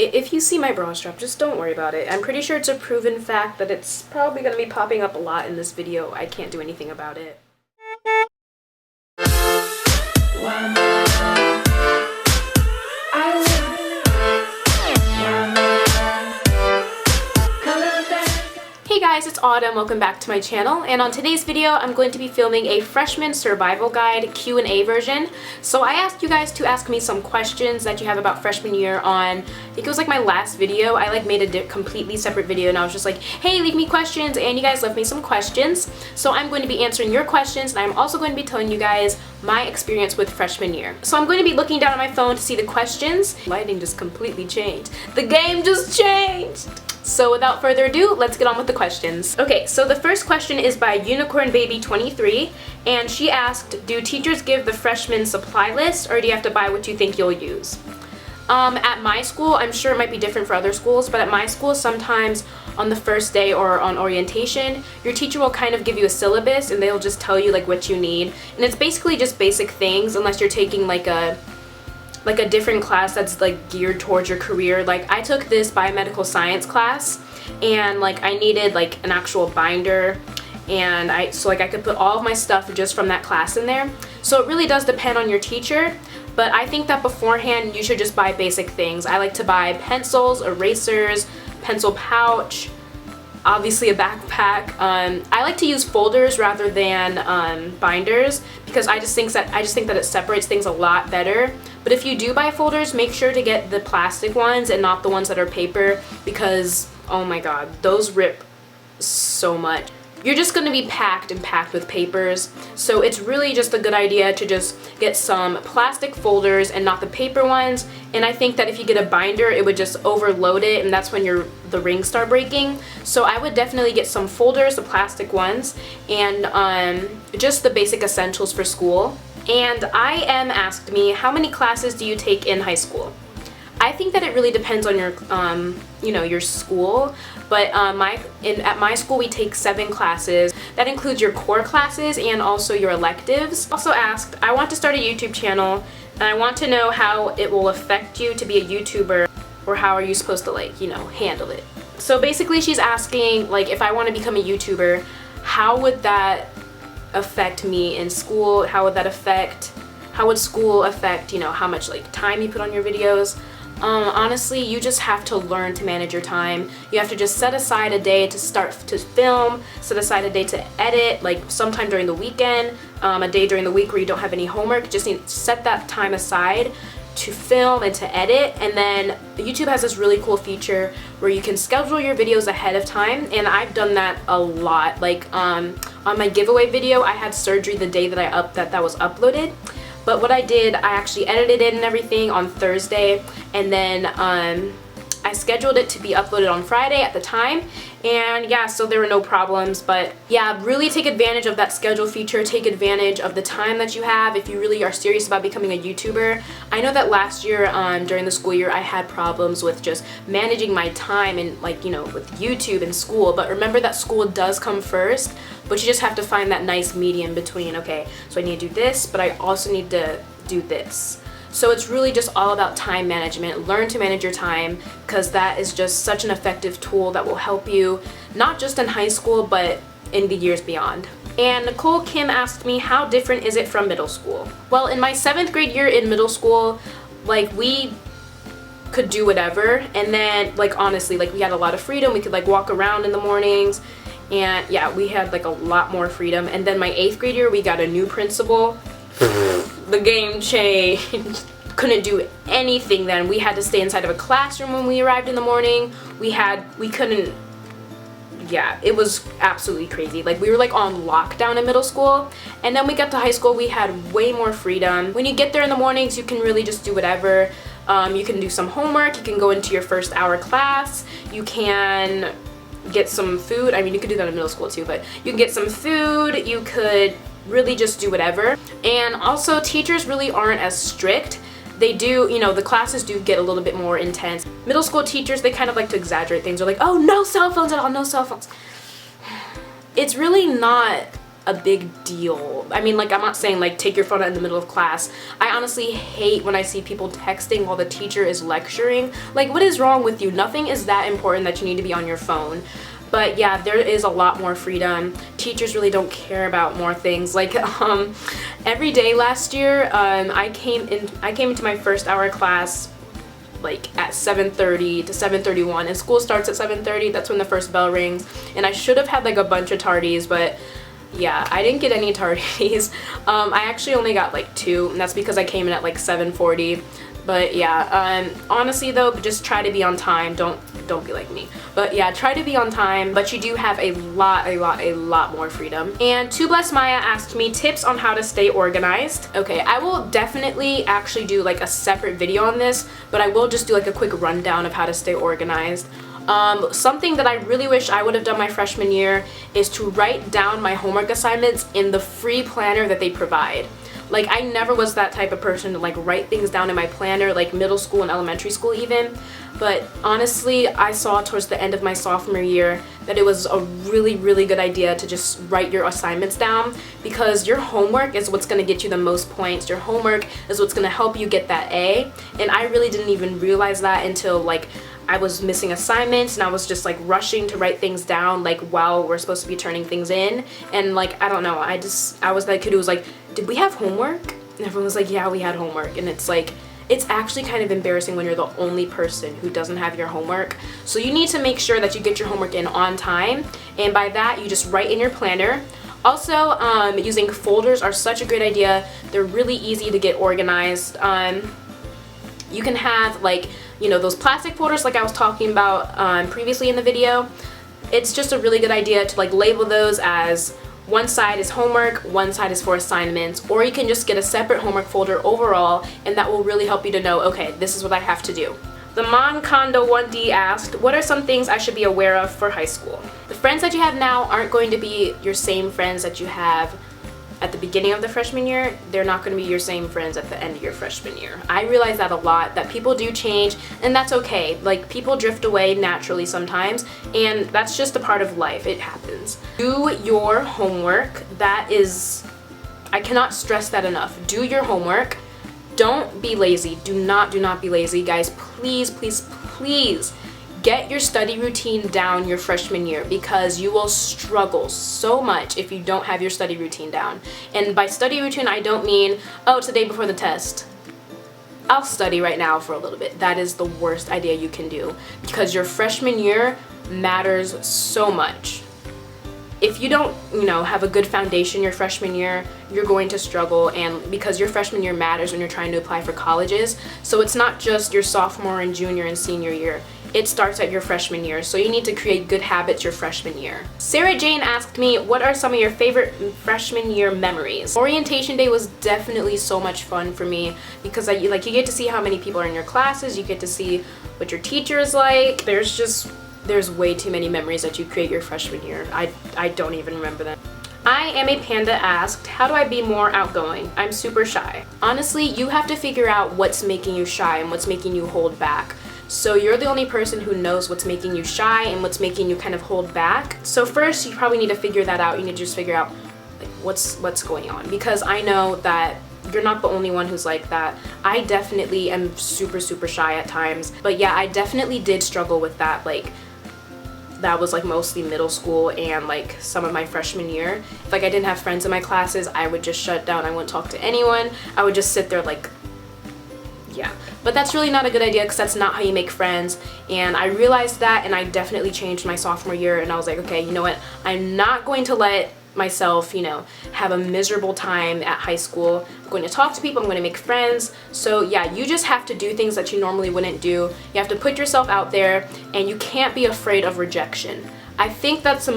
If you see my bra strap, just don't worry about it. I'm pretty sure it's a proven fact that it's probably going to be popping up a lot in this video. I can't do anything about it. Hey guys, it's Autumn. Welcome back to my channel, and on today's video I'm going to be filming a freshman survival guide Q&A version. So I asked you guys to ask me some questions that you have about freshman year on, I think it was like my last video. I made a completely separate video and I was just like, hey, leave me questions, and you guys left me some questions. So I'm going to be answering your questions, and I'm also going to be telling you guys my experience with freshman year. So I'm going to be looking down at my phone to see the questions. Lighting just completely changed. The game just changed! So without further ado, let's get on with the questions. Okay, so the first question is by Unicorn Baby 23, and she asked, do teachers give the freshman supply list, or do you have to buy what you think you'll use? At my school, I'm sure it might be different for other schools, but at my school, sometimes on the first day or on orientation, your teacher will kind of give you a syllabus and they'll just tell you like what you need. And it's basically just basic things, unless you're taking like a different class that's like geared towards your career. Like I took this biomedical science class, and like I needed like an actual binder, and I could put all of my stuff just from that class in there. So it really does depend on your teacher, but I think that beforehand you should just buy basic things. I like to buy pencils, erasers, pencil pouch, obviously a backpack. I like to use folders rather than binders, because I just think that it separates things a lot better. But if you do buy folders, make sure to get the plastic ones and not the ones that are paper, because oh my god, those rip so much. You're just going to be packed with papers, so it's really just a good idea to just get some plastic folders and not the paper ones. And I think that if you get a binder, it would just overload it, and that's when the rings start breaking. So I would definitely get some folders, the plastic ones, and just the basic essentials for school. And IM asked me, how many classes do you take in high school? I think that it really depends on your, your school, but at my school we take 7 classes. That includes your core classes and also your electives. Also asked, I want to start a YouTube channel, and I want to know how it will affect you to be a YouTuber, or how are you supposed to handle it. So basically she's asking, like, if I want to become a YouTuber, how would that affect me in school? How would school affect, how much time you put on your videos? Honestly, you just have to learn to manage your time. You have to just set aside a day to start to film, set aside a day to edit, like sometime during the weekend, a day during the week where you don't have any homework. Just need to set that time aside to film and to edit. And then YouTube has this really cool feature where you can schedule your videos ahead of time, and I've done that a lot. Like on my giveaway video, I had surgery the day that that was uploaded. But what I did, I actually edited it and everything on Thursday, and then I scheduled it to be uploaded on Friday at the time, and yeah, so there were no problems. But yeah, really take advantage of that schedule feature. Take advantage of the time that you have if you really are serious about becoming a YouTuber. I know that last year during the school year I had problems with just managing my time and with YouTube and school, but remember that school does come first, but you just have to find that nice medium between, okay, so I need to do this, but I also need to do this. So it's really just all about time management. Learn to manage your time, because that is just such an effective tool that will help you not just in high school but in the years beyond. And Nicole Kim asked me, how different is it from middle school? Well, in my 7th grade year in middle school, we could do whatever, and then honestly, we had a lot of freedom. We could walk around in the mornings, and yeah, we had a lot more freedom. And then my 8th grade year, we got a new principal. The game changed. Couldn't do anything then. We had to stay inside of a classroom when we arrived in the morning. Yeah, it was absolutely crazy. We were on lockdown in middle school, and then we got to high school, we had way more freedom. When you get there in the mornings, you can really just do whatever. You can do some homework, you can go into your first hour class, you can get some food. I mean, you could do that in middle school too, but you can get some food, you could really just do whatever. And also, teachers really aren't as strict. They do, the classes do get a little bit more intense. Middle school teachers, they kind of like to exaggerate things. They're like, oh, no cell phones at all, no cell phones. It's really not a big deal. I mean, like, I'm not saying like take your phone out in the middle of class. I honestly hate when I see people texting while the teacher is lecturing. Like, what is wrong with you? Nothing is that important that you need to be on your phone. But yeah, there is a lot more freedom. Teachers really don't care about more things. Like, every day last year, I came into my first hour class like at 7:30 to 7:31, and school starts at 7:30. That's when the first bell rings, and I should have had like a bunch of tardies, but yeah, I didn't get any tardies. I actually only got like 2, and that's because I came in at like 7:40. But yeah, honestly though, just try to be on time. Don't be like me. But yeah, try to be on time, but you do have a lot more freedom. And To Bless Maya asked me tips on how to stay organized. Okay, I will definitely actually do like a separate video on this, but I will just do like a quick rundown of how to stay organized. Something that I really wish I would have done my freshman year is to write down my homework assignments in the free planner that they provide. Like, I never was that type of person to like write things down in my planner, like middle school and elementary school even. But honestly, I saw towards the end of my sophomore year that it was a really good idea to just write your assignments down, because your homework is what's going to get you the most points. Your homework is what's going to help you get that A. And I really didn't even realize that until like I was missing assignments and I was just like rushing to write things down like while we're supposed to be turning things in. And like, I don't know, I was that kid who was like, did we have homework? And everyone was like, yeah, we had homework. And it's like, it's actually kind of embarrassing when you're the only person who doesn't have your homework. So you need to make sure that you get your homework in on time. And by that, you just write in your planner. Also, using folders are such a great idea. They're really easy to get organized. You can have like, you know, those plastic folders like I was talking about previously in the video. It's just a really good idea to like label those as one side is homework, one side is for assignments, or you can just get a separate homework folder overall, and that will really help you to know, okay, this is what I have to do. The Moncondo 1D asked, what are some things I should be aware of for high school? The friends that you have now aren't going to be your same friends that you have at the beginning of the freshman year. They're not going to be your same friends at the end of your freshman year. I realize that a lot, that people do change, and that's okay. Like, people drift away naturally sometimes, and that's just a part of life. It happens. Do your homework. That is, I cannot stress that enough. Do your homework. Don't be lazy. Do not be lazy. Guys, please get your study routine down your freshman year, because you will struggle so much if you don't have your study routine down. And by study routine, I don't mean, oh, it's the day before the test, I'll study right now for a little bit. That is the worst idea you can do, because your freshman year matters so much. If you don't, you know, have a good foundation your freshman year, you're going to struggle, and because your freshman year matters when you're trying to apply for colleges. So it's not just your sophomore and junior and senior year. It starts at your freshman year, so you need to create good habits your freshman year. Sarah Jane asked me, what are some of your favorite freshman year memories? Orientation day was definitely so much fun for me, because you get to see how many people are in your classes, you get to see what your teacher is like. There's way too many memories that you create your freshman year. I don't even remember them. I Am a Panda asked, how do I be more outgoing? I'm super shy. Honestly, you have to figure out what's making you shy and what's making you hold back. So you're the only person who knows what's making you shy and what's making you kind of hold back. So first, you probably need to figure that out. You need to just figure out like what's going on, because I know that you're not the only one who's like that. I definitely am super shy at times. But yeah, I definitely did struggle with that. Like, that was like mostly middle school and like some of my freshman year. If like I didn't have friends in my classes, I would just shut down. I wouldn't talk to anyone. I would just sit there like, yeah. But that's really not a good idea, because that's not how you make friends. And I realized that, and I definitely changed my sophomore year, and I was like, okay, you know what? I'm not going to let myself, you know, have a miserable time at high school. I'm going to talk to people, I'm going to make friends. So yeah, you just have to do things that you normally wouldn't do. You have to put yourself out there, and you can't be afraid of rejection. I think that's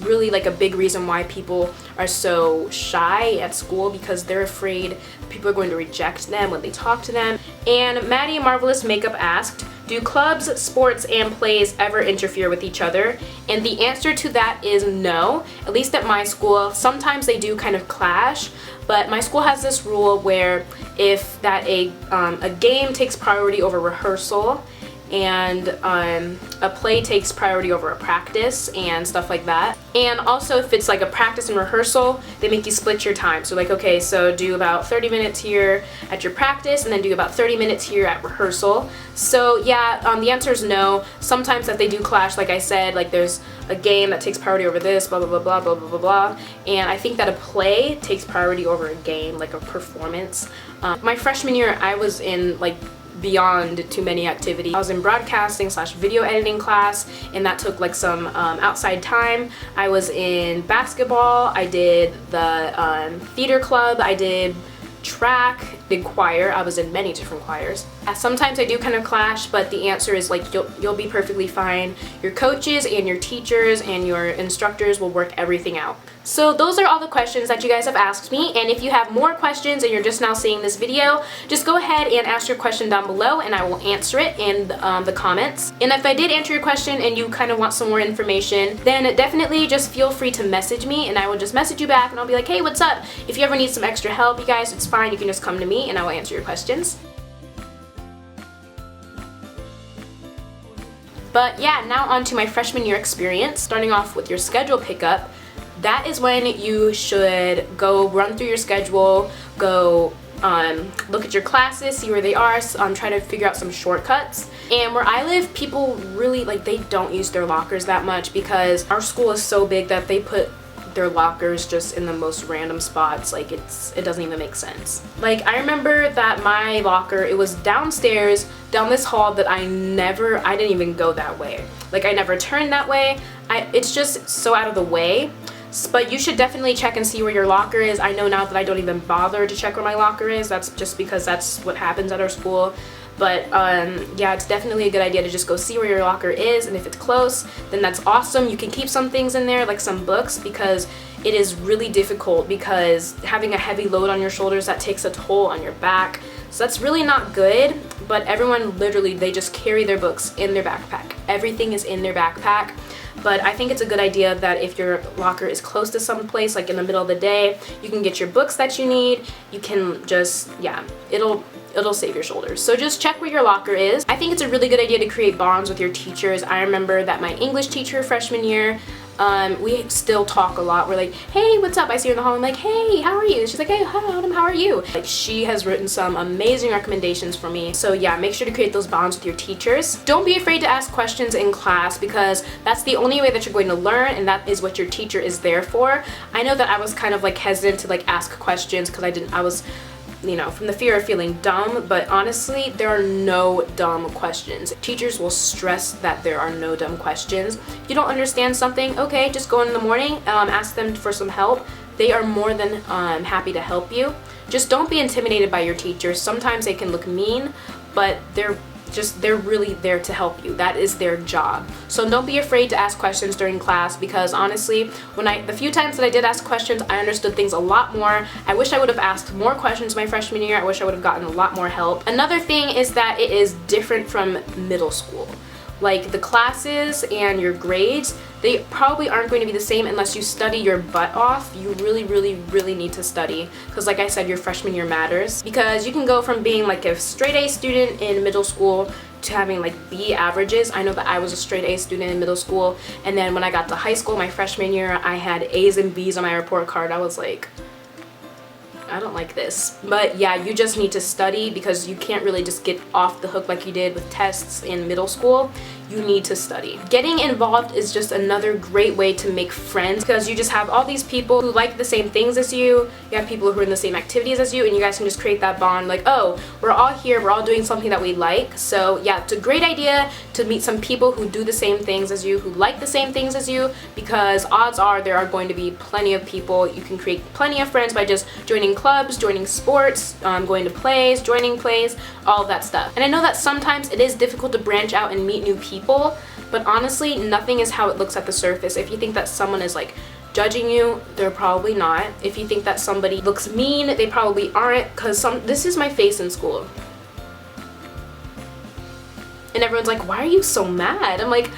really like a big reason why people are so shy at school, because they're afraid people are going to reject them when they talk to them. And Maddie Marvelous Makeup asked, do clubs, sports, and plays ever interfere with each other? And the answer to that is no. At least at my school, sometimes they do kind of clash, but my school has this rule where if a game takes priority over rehearsal, and a play takes priority over a practice and stuff like that. And also if it's like a practice and rehearsal, they make you split your time. So like, okay, so do about 30 minutes here at your practice and then do about 30 minutes here at rehearsal. So yeah, the answer is no. Sometimes that they do clash, like I said, like there's a game that takes priority over this, blah, blah, blah, blah, blah, blah, blah, blah. And I think that a play takes priority over a game, like a performance. My freshman year, I was in like beyond too many activities. I was in broadcasting / video editing class, and that took like some outside time. I was in basketball, I did the theater club, I did track, did choir. I was in many different choirs. Sometimes I do kind of clash, but the answer is like you'll be perfectly fine. Your coaches and your teachers and your instructors will work everything out. So those are all the questions that you guys have asked me, and if you have more questions and you're just now seeing this video, just go ahead and ask your question down below and I will answer it in the comments. And if I did answer your question and you kind of want some more information, then definitely just feel free to message me and I will just message you back and I'll be like, hey, what's up? If you ever need some extra help, you guys, it's fine. You can just come to me and I will answer your questions. But yeah, now on to my freshman year experience. Starting off with your schedule pickup, that is when you should go run through your schedule, go look at your classes, see where they are, try to figure out some shortcuts. And where I live, people really, like, they don't use their lockers that much because our school is so big that they put their lockers just in the most random spots. Like it doesn't even make sense. Like I remember that my locker, it was downstairs down this hall that I didn't even go that way. Like I never turned that way. It's just so out of the way. But you should definitely check and see where your locker is. I know now that I don't even bother to check where my locker is. That's just because that's what happens at our school. But yeah, it's definitely a good idea to just go see where your locker is, and if it's close, then that's awesome. You can keep some things in there, like some books, because it is really difficult because having a heavy load on your shoulders, that takes a toll on your back. So that's really not good, but everyone literally, they just carry their books in their backpack. Everything is in their backpack. But I think it's a good idea that if your locker is close to some place, like in the middle of the day, you can get your books that you need. You can just, yeah, it'll save your shoulders. So just check where your locker is. I think it's a really good idea to create bonds with your teachers. I remember that my English teacher freshman year, we still talk a lot. We're like, hey, what's up? I see her in the hall. I'm like, hey, how are you? She's like, hey, hi, Autumn, how are you? Like, she has written some amazing recommendations for me. So yeah, make sure to create those bonds with your teachers. Don't be afraid to ask questions in class because that's the only way that you're going to learn, and that is what your teacher is there for. I know that I was kind of like hesitant to like ask questions because I was, you know, from the fear of feeling dumb, but honestly, there are no dumb questions. Teachers will stress that there are no dumb questions. If you don't understand something, okay, just go in the morning, ask them for some help. They are more than happy to help you. Just don't be intimidated by your teachers. Sometimes they can look mean, but they're really there to help you. That is their job. So don't be afraid to ask questions during class, because honestly, the few times that I did ask questions, I understood things a lot more. I wish I would have asked more questions my freshman year. I wish I would have gotten a lot more help. Another thing is that it is different from middle school. Like the classes and your grades, they probably aren't going to be the same unless you study your butt off. You really, really, really need to study because, like I said, your freshman year matters, because you can go from being like a straight A student in middle school to having like B averages. I know that I was a straight A student in middle school, and then when I got to high school my freshman year, I had A's and B's on my report card. I was like, I don't like this. But yeah, you just need to study because you can't really just get off the hook like you did with tests in middle school. You need to study. Getting involved is just another great way to make friends, because you just have all these people who like the same things as you. You have people who are in the same activities as you, and you guys can just create that bond like, oh, we're all here, we're all doing something that we like. So yeah, it's a great idea to meet some people who do the same things as you, who like the same things as you, because odds are there are going to be plenty of people. You can create plenty of friends by just joining clubs, joining sports, going to plays, joining plays, all of that stuff. And I know that sometimes it is difficult to branch out and meet new people, but honestly, nothing is how it looks at the surface. If you think that someone is like judging you, they're probably not. If you think that somebody looks mean, they probably aren't, because this is my face in school. And everyone's like, why are you so mad? I'm like,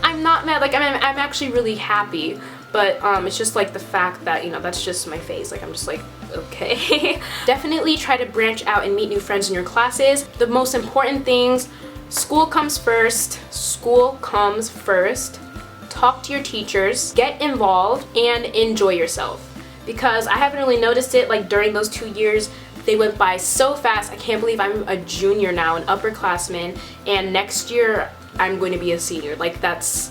I'm not mad, like I'm actually really happy. But it's just like the fact that, you know, that's just my face. Like I'm just like, okay. Definitely try to branch out and meet new friends in your classes. The most important things School comes first. School comes first. Talk to your teachers, get involved, and enjoy yourself. Because I haven't really noticed it, like during those 2 years, they went by so fast. I can't believe I'm a junior now, an upperclassman, and next year I'm going to be a senior. Like that's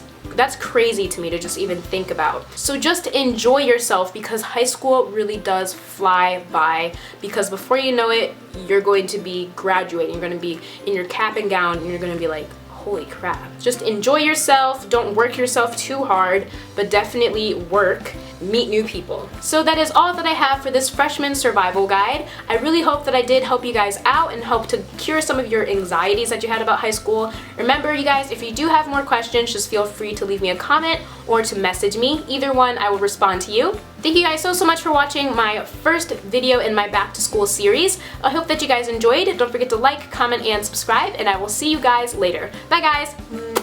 crazy to me to just even think about. So just enjoy yourself, because high school really does fly by, because before you know it, you're going to be graduating. You're going to be in your cap and gown, and you're going to be like, holy crap. Just enjoy yourself. Don't work yourself too hard, but definitely work. Meet new people. So that is all that I have for this freshman survival guide. I really hope that I did help you guys out and help to cure some of your anxieties that you had about high school. Remember, you guys, if you do have more questions, just feel free to leave me a comment or to message me. Either one, I will respond to you. Thank you guys so much for watching my first video in my back to school series. I hope that you guys enjoyed. Don't forget to like, comment, and subscribe, and I will see you guys later. Bye guys!